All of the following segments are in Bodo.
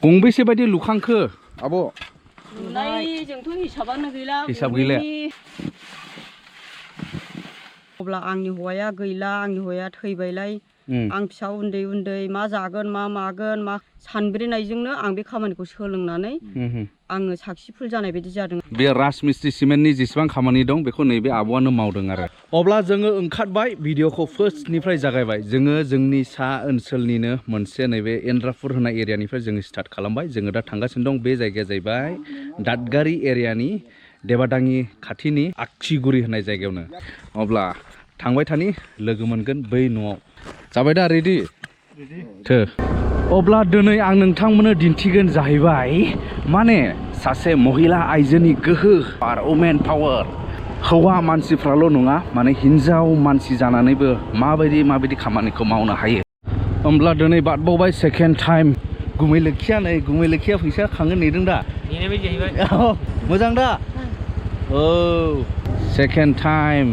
गंबेसे बायदि लुखांखो आब' लुनायजोंथ' हिसाबानो गैला हिसाब गैला अब्ला आंनि हौवाया गैला आंनि हौवाया थैबायलाय आं फिसा उन्दै उन्दै मा जागोन मा मागोन मा सानब्रेनायजोंनो आं बे खामानिखौ सोलोंनानै आङो साक्सेसफुल जानाय बायदि जादों बे राजमिस्ट्रि सिमेन्टनि जेसेबां खामानि दं बेखौ नैबे आब'आनो मावदों आरो अब्ला जोङो ओंखारबाय भिडिअखौ फार्स्टनिफ्राय जागायबाय जोङो जोंनि सा ओनसोलनिनो मोनसे नैबे एन्द्रापुर होनाय एरियानिफ्राय जोङो स्टार्ट खालामबाय जोङो दा थांगासिनो दं बे जायगाया जाहैबाय दादगारि एरियानि देबादाङि खाथिनि आखिगुरि होननाय जायगायावनो अब्ला थांबाय थानि लोगो मोनगोन बै न'आव जाबाय दा रेडि थो अब्ला दिनै आं नोंथांमोननो दिन्थिगोन जाहैबाय माने सासे महिला आइजोनि गोहो वुमेन पावार हौवा मानसिफ्राल' नङा माने हिन्जाव मानसि जानानैबो माबायदि खामानिखौ मावनो हायो होमब्ला दिनै बादबावबाय सेकेन्ड टाइम गुमै लोखिया फैसा खांनो नेदों दा मोजां दा औ सेकेन्ड टाइम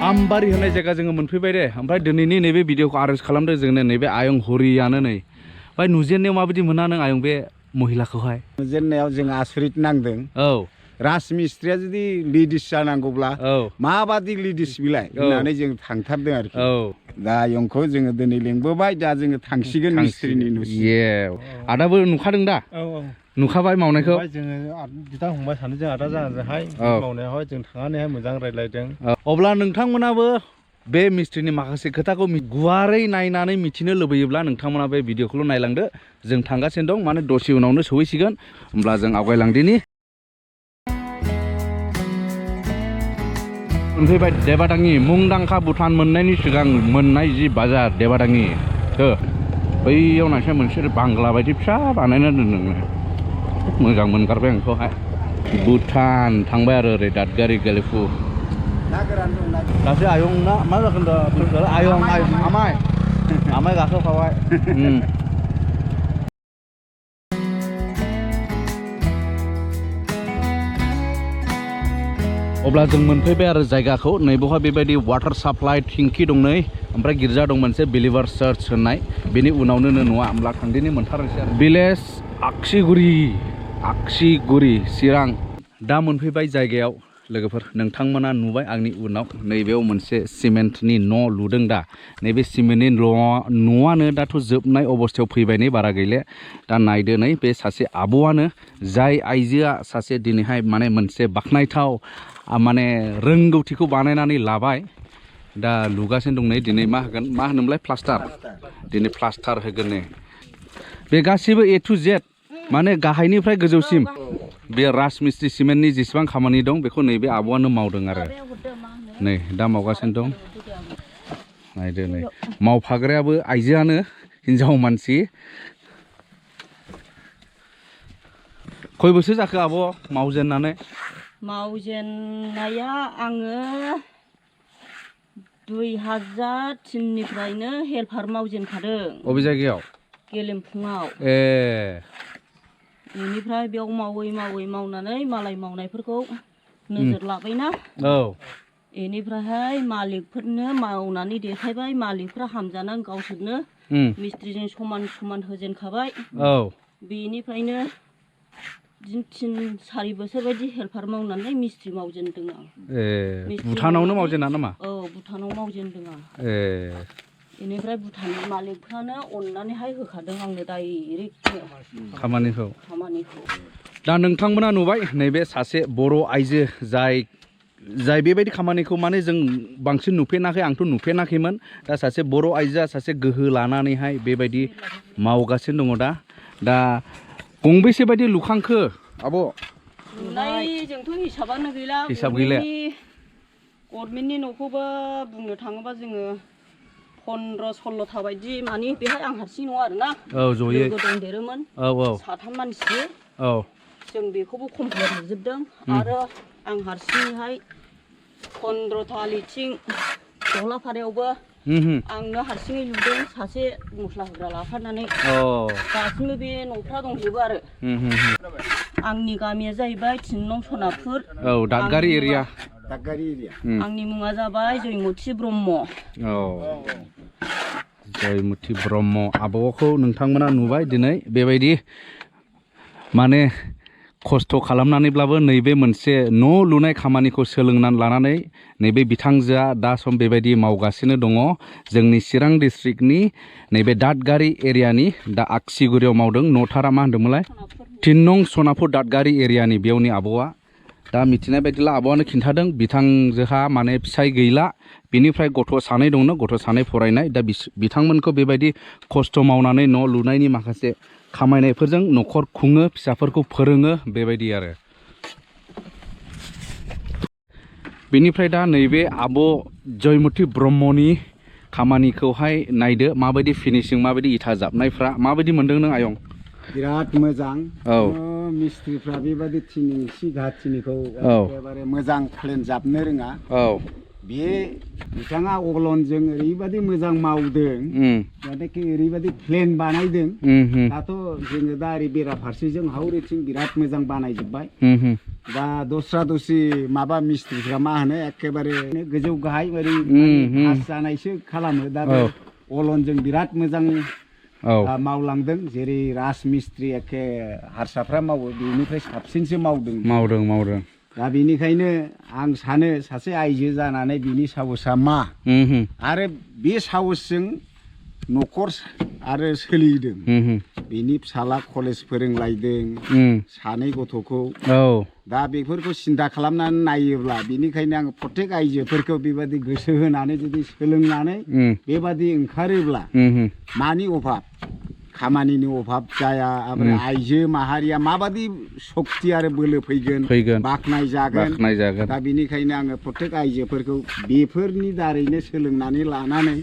आमबारि होननाय जायगा जोङो मोनफैबाय दे ओमफ्राय दिनैनि नैबे भिडिअखौ आरेन्ज खालामदों जोंनो नैबे आयं हरियानो नै ओमफ्राय नुजेननायाव माबायदि मोना नों आयं बे महिलाखौहाय नुजेननायाव जों आसरित नांदों औ राजमिस्ट्रिया जुदि लेडिस जानांगौब्ला माबादि लेडिस बिलाय होननानै जों थांथारदों आरोखि दा आयंखौ जोङो दिनै लेंबोबाय दा जोङो थांसिगोन मिस्ट्रिनि न'सिम आदाबो नुखादों दा नुखाबाय मावनायखौ जोङो बिदा फंबाय सानैजों आदा जाहाजोंहाय मावनायावहाय जों थांनानैहाय मोजां रायज्लायदों अब्ला नोंथांमोनाबो बे मिस्ट्रिनि माखासे खोथाखौ गुवारै नायनानै मिथिनो लुबैयोब्ला नोंथांमोना बे भिडिअखौल' नायलांदो जों थांगासिनो दं माने दसे उनावनो सहैसिगोन होमब्ला जों आवगायलांदिनि मोनफैबाय देबादाङि मुंदांखा भुटान मोननायनि सिगां मोननाय जि बाजार देबादाङि बैयाव नायसाय मोनसे बांला बायदि फिसा बानायना दोनदों मोजां मोनगारबाय आंखौहाय भुटान थांबाय आरो ओरै दादगारि गेलेफु दासो आयं ना मा जागोन दा आयं आमाय गाखोफाबाय अब्ला जों मोनफैबाय आरो जायगाखौ नैबेवहाय बेबायदि वाटार साप्लाइ टेंकि दं नै ओमफ्राय गिर्जा दं मोनसे बिलिभार चार्च होननाय बेनि उनावनो न'आ होमब्ला थांदिनि मोनथारनोसै आरो भिलेज आखसिगुरि चिरां दा मोनफैबाय जायगायाव लोगोफोर नोंथांमोना नुबाय आंनि उनाव नैबेयाव मोनसे सिमेन्टनि न' लुदों दा नैबे सिमेन्टनि न'आनो दाथ' जोबनाय अबस्थायाव फैबाय नै बारा गैले दा नायदो नै बे सासे आब'आनो जाय आइजोआ सासे दिनैहाय माने मोनसे बाख्नायथाव माने रोंगौथिखौ बानायनानै लाबाय दा लुगासिनो दं नै दिनै मा होगोन मा होनोमोनलाय प्लास्टार दिनै प्लास्टार होगोन नै बे गासिबो A to Z माने गाहायनिफ्राय गोजौसिम बे राजमिस्ट्रि सिमेन्टनि जेसेबां खामानि दं बेखौ नैबे आब'आनो मावदों आरो नै दा मावगासिनो दं नायदो नै मावफाग्रायाबो आइजोआनो हिन्जाव मानसि खय बोसोर जाखो आब' मावजेननाया आङो 2003निफ्रायनो हेल्पार मावजेनखादों अबे जायगायाव गेलेमफुङाव बेनिफ्राय बेयाव मावै मावनानै मालाय मावनायफोरखौ नोजोर लाबायना बेनिफ्रायहाय मालिकफोरनो मावनानै देखायबाय मालिकफ्रा हामजानानै गावसोरनो मिस्ट्रिजों समान होजेनखाबाय बेनिफ्रायनो 3-4 बोसोर बायदि हेल्पार मावनानै मिस्ट्रि मावजेनदों आं भुटानावनो मावजेना नामा भुटानाव मावजेनदों आं बेनिफ्राय भुटाननि मालिकफ्रानो अननानैहाय होखादों आंनो डाइरेक्ट खामानिखौ दा नोंथांमोना नुबाय नैबे सासे बर' आइजो जाय बेबायदि खामानिखौ माने जों बांसिन नुफेराखै आंथ' नुफेराखैमोन दा सासे बर' आइजोआ सासे गोहो लानानैहाय बेबायदि मावगासिनो दङ दा गंबेसे बायदि लुखांखो आब' लुनायजोंथ' हिसाबानो गैला गभर्नमेन्टनि न'खौबो बुंनो थाङोबा जोङो 15-16था बायदि माने बेहाय आं हारसिं नङा आरोना जयै लोगो दंदेरोमोन 7 मानसि जों बेखौबो कमप्लिट होजोबदों आरो आं हारसिङैहाय 15था लिथिं दहलाफारायावबो आंनो हारसिङै लुदों सासे मस्ला होग्रा लाफानानै दासिमबो बे न'फ्रा दंजोबो आरो आंनि गामिया जाहैबाय 3 नं सनापुर दादगारि एरिया दादगारि एरिया आंनि मुङा जाबाय जयमुति ब्रह्म औ जयमुति ब्रह्म आब'खौ नोंथांमोना नुबाय दिनै बेबायदि माने खस्थ' खालामनानैब्लाबो नैबे मोनसे न' लुनाय खामानिखौ सोलोंनानै लानानै नैबे बिथांजोआ दा सम बेबायदि मावगासिनो दङ जोंनि चिरां डिस्ट्रिक्टनि नैबे दादगारि एरियानि दा आगसिगुरियाव मावदों न'थारा मा होनदोंमोनलाय 3 नं सनापुर दादगारि एरियानि बेयावनि आब'आ दा मिथिनाय बायदिब्ला आब'आनो खिन्थादों बिथांजोहा माने फिसाय गैला बिनिफ्राय गथ' सानै दंनो गथ' सानै फरायनाय दा बिथांमोनखौ बेबायदि खस्थ' मावनानै न' लुनायनि माखासे खामायनायफोरजों न'खर खुङो फिसाफोरखौ फोरोङो बेबायदि आरो बेनिफ्राय दा नैबे आब' जयमुति ब्रह्मनि खामानिखौहाय नायदो माबायदि फिनिशिं माबायदि इथा जाबनायफ्रा माबायदि मोनदों नों आयं बिराद मोजां मिस्ट्रिफ्रा बेबायदि थिनि घाथिनिखौ एखेबारे मोजां प्लेन जाबनो रोङा बे बिथाङा अगलनजों ओरैबायदि मोजां मावदों जाहाथे ओरैबायदि प्लेन बानायदों दाथ' जोङो दा ओरै बेराफारसेजों हावरेथिं बिराद मोजां बानायजोब्बाय दा दस्रा दस्रि माबा मिस्ट्रिफ्रा मा होनो एखेबारे गोजौ गाहाय ओरै पास जानायसो खालामो दा बे अगलनजों बिराद मोजां मावलांदों जेरै राजमिस्ट्रि एखे हारसाफ्रा मावो बेनिफ्राय साबसिनसो मावदों दा बेनिखायनो आं सानो सासे आइजो जानानै बिनि साहसआ मा आरो बे साहसजों न'खर आरो सोलिदों बिनि फिसाला कलेज फोरोंलायदों सानै गथ'खौ दा बेफोरखौ सिन्था खालामनानै नायोब्ला बेनिखायनो आं प्रत्येक आइजोफोरखौ बेबायदि गोसो होनानै जुदि सोलोंनानै बेबायदि ओंखारोब्ला मानि अभाब खामानिनि अभाब जाया ओमफ्राय आइजो माहारिया माबायदि शक्ति आरो बोलो फैगोन बाखनाय जागोन दा बेनिखायनो आङो प्रत्येक आइजोफोरखौ बेफोरनि दारैनो सोलोंनानै लानानै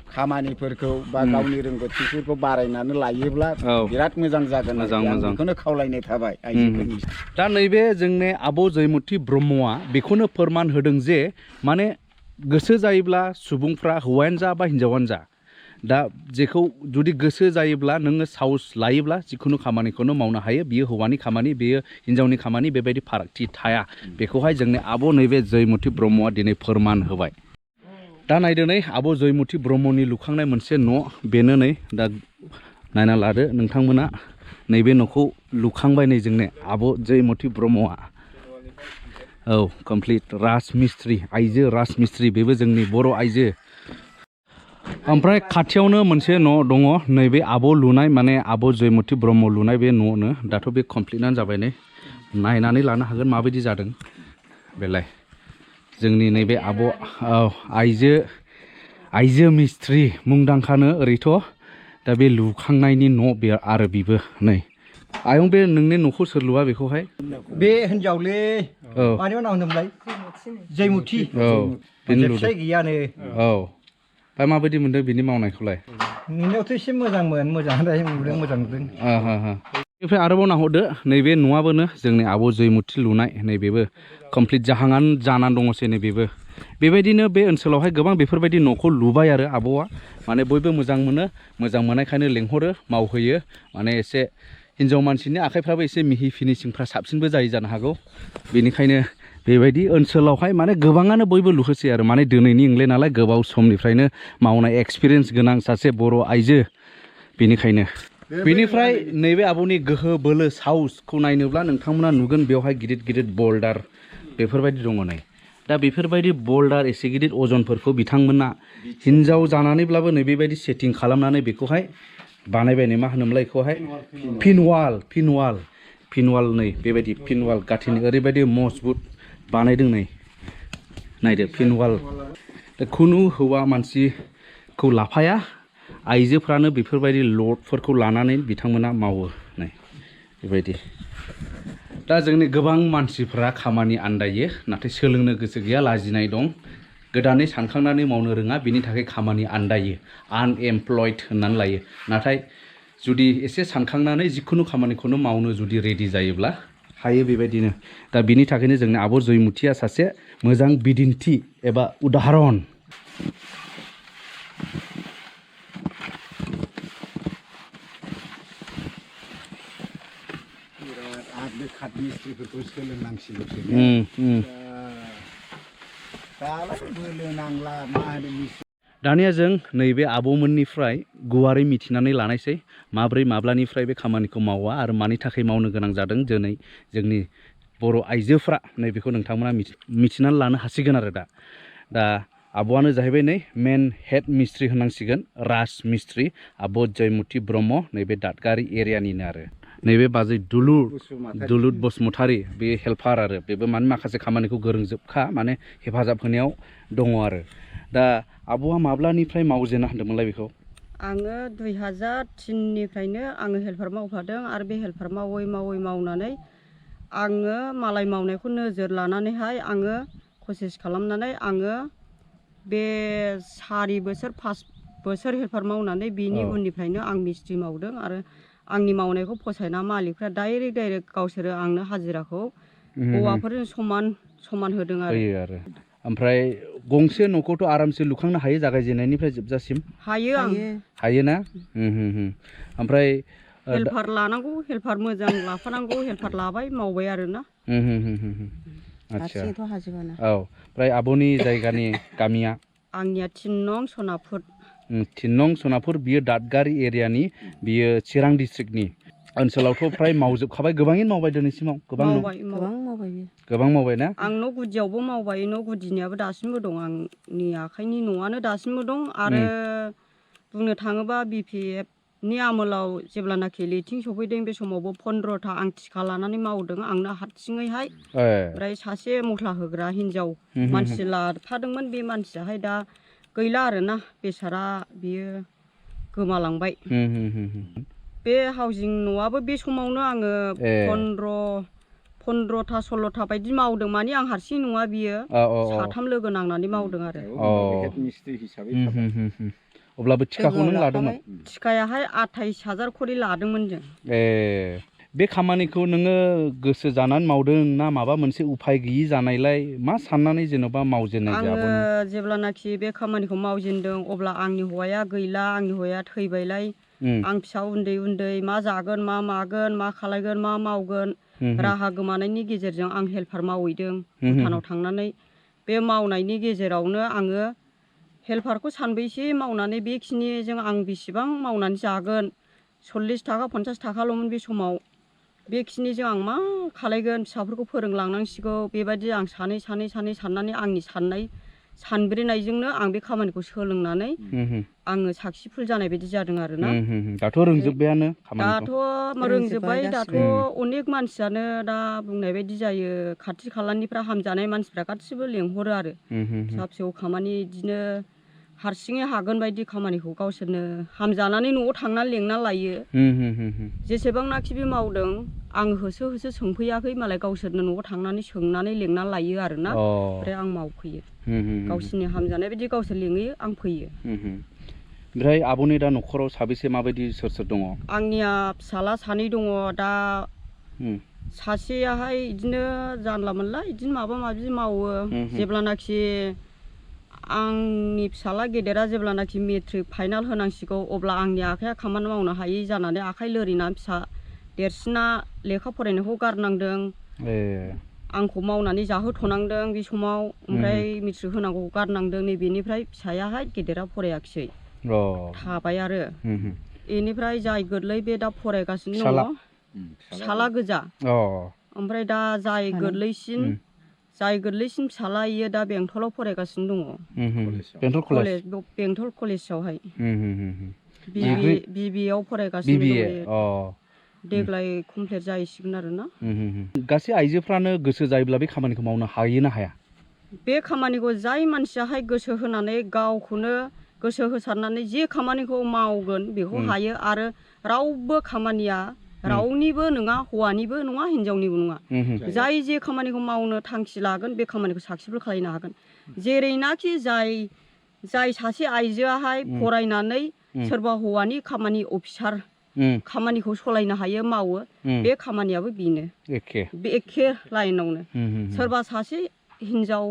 खामानिफोरखौ बा गावनि रोंगौथिफोरखौ बारायनानै लायोब्ला बिराद मोजां जागोन बेखौनो खावलायनाय थाबाय आइजोफोरनि दा नैबे जोंनि आब' जयमुति ब्रह्मआ बेखौनो फोरमान होदों जे माने गोसो जायोब्ला सुबुंफ्रा हौवायानो जा बा हिन्जावानो जा दा जेखौ जुदि गोसो जायोब्ला नोङो साहस लायोब्ला जिखुनु खामानिखौनो मावनो हायो बियो हौवानि खामानि बेयो हिन्जावनि खामानि बेबायदि फारागथि थाया बेखौहाय जोंनि आब' नैबे जयमुति ब्रह्मआ दिनै फोरमान होबाय दा नायदो नै आब' जयमुति ब्रह्मनि लुखांनाय मोनसे न' बेनो नै दा नायना लादो नोंथांमोना नैबे न'खौ लुखांबाय नै जोंनि आब' जयमुति ब्रह्मआ कमप्लिट राजमिस्ट्रि आइजो राजमिस्ट्रि बेबो जोंनि बर' आइजो ओमफ्राय खाथियावनो मोनसे न' दङ नैबे आब' लुनाय माने आब' जयमुति ब्रह्म लुनाय बे न'नो दाथ' बे कमप्लिटनानो जाबाय नै नायनानै लानो हागोन माबायदि जादों बेलाय जोंनि नैबे आब' आइजो मिस्ट्रि मुंदांखानो ओरैथ' दा बे लुखांनायनि न' बे आरो बेबो नै आयं बे नोंनि न'खौ सोर लुआ बेखौहाय बे हिनजावलै मानि उनाव होनोमोनलाय जयमुति फिसाय गैयानो दा माबायदि मोनदों बिनि मावनायखौलाय नुनायावथ' एसे मोजांमोन मोजाङानो नुदों मोजां नुदों बेनिफ्राय आरोबाव नाहरदो नैबे न'आबोनो जोंनि आब' जयमुति लुनाय नैबेबो कमप्लिट जानानै दङसै नैबेबो बेबायदिनो बे ओनसोलावहाय गोबां बेफोरबायदि न'खौ लुबाय आरो आब'आ माने बयबो मोजां मोननायखायनो लेंहरो मावहोयो माने एसे हिन्जाव मानसिनि आखाइफ्राबो एसे मिहि फिनिशिंफ्रा साबसिनबो जायो जानो हागौ बेनिखायनो बेबायदि ओनसोलावहाय माने गोबाङानो बयबो लुहोसै आरो माने दिनैनि इंले नालाय गोबाव समनिफ्रायनो मावनाय एक्सपिरियेन्स गोनां सासे बर' आइजो बेनिखायनो बेनिफ्राय नैबे आब'नि गोहो बोलो साहसखौ नायनोब्ला नोंथांमोना नुगोन बेवहाय गिदिर गिदिर बल्डार बेफोरबायदि दङ नै दा बेफोरबायदि बल्डार एसे गिदिर अजनफोरखौ बिथांमोना हिन्जाव जानानैब्लाबो नै बेबायदि सेटिं खालामनानै बेखौहाय बानायबाय नै मा होनोमोनलाय बेखौहाय फिनवाल नै बेबायदि फिनवाल गाथिनि ओरैबायदि मजबुत बानायदों नै नायदो फिनवाल दा खुनु हौवा मानसिखौ लाफाया आइजोफ्रानो बेफोरबायदि लडफोरखौ लानानै बिथांमोना मावो नै बेबायदि दा जोंनि गोबां मानसिफ्रा खामानि आन्दायो नाथाय सोलोंनो गोसो गैया लाजिनाय दं गोदानै सानखांनानै मावनो रोङा बिनि थाखाय खामानि आन्दायो आनएमप्लयड होननानै लायो नाथाय जुदि एसे सानखांनानै जिखुनु खामानिखौनो मावनो जुदि रेडि जायोब्ला हायो बेबायदिनो दा बिनि थाखायनो जोंनि आब' जयमुतिया सासे मोजां बिदिन्थि एबा उदाहरन खाट मिस्ट्रिफोरखौ सोलोंनांसिगौसो दालाय बोलो नांला मा होनो मिस्ट्रि दानिया जों नैबे आब'मोननिफ्राय गुवारै मिथिनानै लानायसै माब्रै माब्लानिफ्राय बे खामानिखौ मावा आरो मानि थाखाय मावनो गोनां जादों दिनै जोंनि बर' आइजोफ्रा नैबेखौ नोंथांमोना मिथिनानै लानो हासिगोन आरो दा आब'आनो जाहैबाय नै मेन हेड मिस्ट्रि होनांसिगोन राज मिस्ट्रि आब' जयमुति ब्रह्म नैबे दादगारि एरियानिनो आरो नैबे बाजै दुलुर बसुमतारी बे हेल्पार आरो बेबो माने माखासे खामानिखौ गोरोंजोबखा माने हेफाजाब होनायाव दङ आरो दा आब'आ माब्लानिफ्राय मावजेना होनदोंमोनलाय बेखौ आङो 2003निफ्रायनो आङो हेल्पार मावफादों आरो बे हेल्पार मावै मावनानै आङो मालाय मावनायखौ नोजोर लानानैहाय आङो कसिस खालामनानै आङो बे 4 बोसोर 5 बोसोर हेल्पार मावनानै बिनि उननिफ्रायनो आं मिस्ट्रि मावदों आरो आंनि मावनायखौ फसायना मालिकफ्रा डाइरेक्ट गावसोरो आंनो हाजिराखौ हौवाफोरजों समान होदों आरो ओमफ्राय गंसे न'खौथ' आरामसे लुखांनो हायो जागायजेननायनिफ्राय जोबजासिम हायो ना ओमफ्राय हेल्पार लानांगौ हेल्पार मोजां लाफानांगौ हेल्पार लाबाय मावबाय आरोना हारसिंथ' हाजोबाना औ ओमफ्राय आब'नि जायगानि गामिया आंनिया 3 नं सनापुर 3 नं सनापुर बियो दादगारि एरियानि बियो चिरां डिस्ट्रिक्टनि ओनसोलावथ' फ्राय मावजोबखाबाय गोबाङैनो मावबाय दिनैसिमाव गोबां मावबाय ना आं न' गुदियावबो मावबाय न' गुदिनियाबो दासिमबो दं आंनि आखाइनि न'आनो दासिमबो दं आरो बुंनो थाङोबा BPF नि आमोलाव जेब्लानाखि लिथिं सफैदों बे समावबो 15था आं थिखा लानानै मावदों आंनो हारसिङैहाय ओमफ्राय सासे मस्ला होग्रा हिनजाव मानसि लाफादोंमोन बे मानसियाहाय दा गैला आरोना बेसारा बियो गोमालांबाय बे हाउजिं न'आबो बे समावनो आङो 15था 16था बायदि मावदों माने आं हारसिं नङा बियो 3 लोगो नांनानै मावदों आरो हेड मिस्ट्रि हिसाबै अब्लाबो थिखाखौ नों लादोंमोन थिखायाहाय 28,000 खरि लादोंमोन जों बे खामानिखौ नोङो गोसो जानानै मावदों ना माबा मोनसे उफाय गैयि जानायलाय मा साननानै जेन'बा मावजेननाय आङो जेब्लानाखि बे खामानिखौ मावजेनदों अब्ला आंनि हौवाया गैला आंनि हौवाया थैबायलाय आं फिसा उन्दै मा जागोन मा मागोन मा खालायगोन मा मावगोन राहा गोमानायनि गेजेरजों आं हेल्पार मावहैदों भुटानाव थांनानै बे मावनायनि गेजेरावनो आङो हेल्पारखौ सानबैसे मावनानै बेखिनिजों आं बेसेबां मावनानै जागोन 40 थाखा 50 थाखाल'मोन बे समाव बेखिनिजों आं मा खालायगोन फिसाफोरखौ फोरोंलांनांसिगौ बेबायदि आं साननानै आंनि सानब्रेनायजोंनो आं बे खामानिखौ सोलोंनानै आङो साक्सेसफुल जानाय बायदि जादों आरोना दाथ' रोंजोब्बायानो दाथ' रोंजोब्बाय दाथ' अनेक मानसियानो दा बुंनाय बायदि जायो खाथि खालानिफ्रा हामजानाय मानसिफ्रा गासिबो लेंहरो आरो फिसा फिसौ खामानि बिदिनो हारसिङै हागोन बायदि खामानिखौ गावसोरनो हामजानानै न'आव थांनानै लेंना लायो जेसेबांनाखि बे मावदों आं होसो सोंफैयाखै मालाय गावसोरनो न'आव थांनानै सोंनानै लेंना लायो आरोना ओमफ्राय आं मावफैयो गावसोरनि हामजानाय बायदि गावसोर लेंहैयो आं फैयो ओमफ्राय आब'नि दा न'खराव साबेसे माबायदि सोर दङ आंनिया फिसाला 2 दङ दा सासेयाहाय बिदिनो जानला मोनला बिदिनो माबा माबि मावो जेब्लानाखि आंनि फिसाला गेदेरा जेब्लानाखि मेट्रिक फाइनाल होनांसिगौ अब्ला आंनि आखाइया खामानि मावनो हायै जानानै आखाइ लोरिनानै फिसा देरसिना लेखा फरायनायखौ गारनांदों आंखौ मावनानै जाहोथ'नांदों बे समाव ओमफ्राय मेट्रिक होनांगौ गारनांदों नैबेनिफ्राय फिसायाहाय गेदेरा फरायाखिसै थाबाय आरो बेनिफ्राय जाय गोरलै बे दा फरायगासिनो दङ फिसाला गोजा ओमफ्राय दा जाय गोरलैसिन फिसाला इयो दा बेंथलाव फरायगासिनो दङ बेंथल कलेजावहाय BBAआव फरायगासिनो दङ देग्लाय कमप्लिट जाहैसिगोन आरोना गासै आइजोफ्रानो गोसो जायोब्ला बे खामानिखौ मावनो हायो ना हाया बे खामानिखौ जाय मानसियाहाय गोसो होनानै गावखौनो गोसो होसारनानै जे खामानिखौ मावगोन बेखौ हायो आरो रावबो खामानिया रावनिबो नङा हौवानिबो नङा हिनजावनिबो नङा जाय जे खामानिखौ मावनो थांखि लागोन बे खामानिखौ साक्सेसफुल खालामनो हागोन जेरैनाखि जाय सासे आइजोआहाय फरायनानै सोरबा हौवानि खामानि अफिसार खामानिखौ सलायनो हायो मावो बे खामानियाबो बेनो बे एखे लाइनावनो सोरबा सासे हिनजाव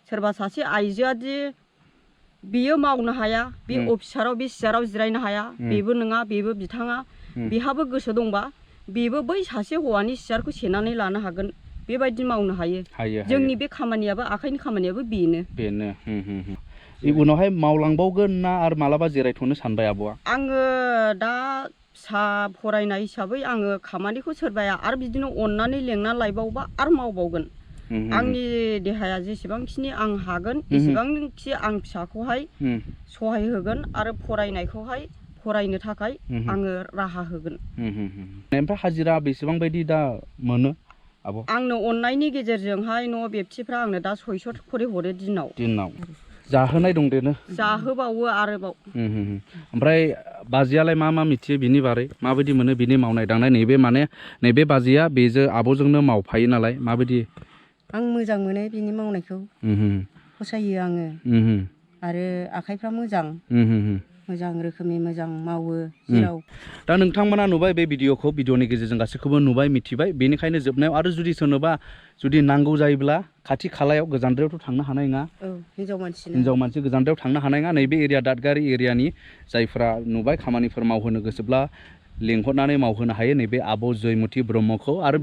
सोरबा सासे आइजोआदि बियो मावनो हाया बे अफिसाराव बे सियाराव जिरायनो हाया बेबो नङा बेबो बिथाङा बेहाबो गोसो दंबा बेबो बै सासे हौवानि सियारखौ सेनानै लानो हागोन बेबायदि मावनो हायो जोंनि बे खामानियाबो आखाइनि खामानियाबो बेनो उनावहाय मावलांबावगोन ना आरो मालाबा जिरायथ'नो सानबाय आब'आ आङो दा फिसा फरायनाय हिसाबै आङो खामानिखौ सोरबाया आरो बिदिनो अननानै लेंना लायबावबा आरो मावबावगोन आंनि देहाया जेसेबांखिनि आं हागोन एसेबांखि आं फिसाखौहाय सहाय होगोन आरो फरायनायखौहाय फरायनो थाखाय आङो राहा होगोन ओमफ्राय हाजिरा बेसेबां बायदि दा मोनो आब' आंनो अननायनि गेजेरजोंहाय न' बेक्तिफ्रा आंनो दा 600 खरि हरो दिनाव जाहोनाय दं देनो जाहोबावो आरोबाव ओमफ्राय बाजियालाय मा मिथियो बिनि बारै माबायदि मोनो बिनि मावनाय दांनाय नैबे बाजिया बेजों आब'जोंनो मावफायो नालाय माबायदि आं मोजां मोनो बिनि मावनायखौ फसायो आङो आरो आखाइफ्रा मोजां रोखोमनि मोजां मावो जेराव दा नोंथांमोना नुबाय बे भिडिअ'नि गेजेरजों गासैखौबो नुबाय मिथिबाय बेनिखायनो जोबनायाव आरो जुदि सोरनोबा जुदि नांगौ जायोब्ला खाथि खालायाव गोजानद्रायावथ' थांनो हानाय नङा हिनजाव मानसि गोजानद्रायाव थांनो हानाय नङा नैबे एरिया दादगारि एरियानि जायफ्रा नुबाय खामानिफोर मावहोनो गोसोब्ला लिंहरनानै मावहोनो हायो नैबे आब' जयमुति ब्रह्मखौ आरो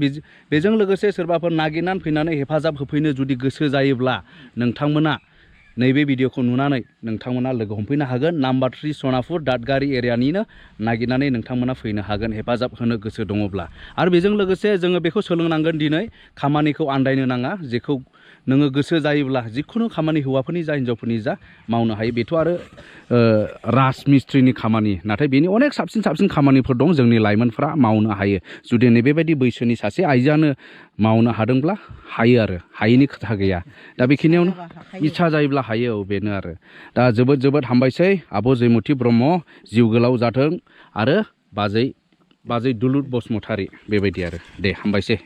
बेजों लोगोसे सोरबाफोर नागिरनानै फैनानै हेफाजाब होफैनो जुदि गोसो जायोब्ला नोंथांमोना नैबे भिडिअ'खौ नुनानै नोंथांमोना लोगो हमफैनो हागोन नाम्बार 3 सनापुर दादगारि एरियानिनो नागिरनानै नोंथांमोना फैनो हागोन हेफाजाब होनो गोसो दङब्ला आरो बेजों लोगोसे जोङो बेखौ सोलोंनांगोन दिनै खामानिखौ आन्दायनो नाङा जेखौ नोङो गोसो जायोब्ला जिखुनु खामानि हौवाफोरनि जा हिनजावफोरनि जा मावनो हायो बेथ' आरो राजमिस्ट्रिनि खामानि नाथाय बेनि अनेक साबसिन खामानिफोर दं जोंनि लाइमोनफ्रा मावनो हायो जुदि नैबेबायदि बैसोनि सासे आइजोआनो मावनो हादोंब्ला हायो आरो हायिनि खोथा गैया दा बेखिनियावनो इच्छा जायोब्ला हायो बेनो आरो दा जोबोद हामबायसै आब' जयमुति ब्रह्म जिउ गोलाव जाथों आरो बाजै दुलुर बसुमतारी बेबायदि आरो दे हामबायसै।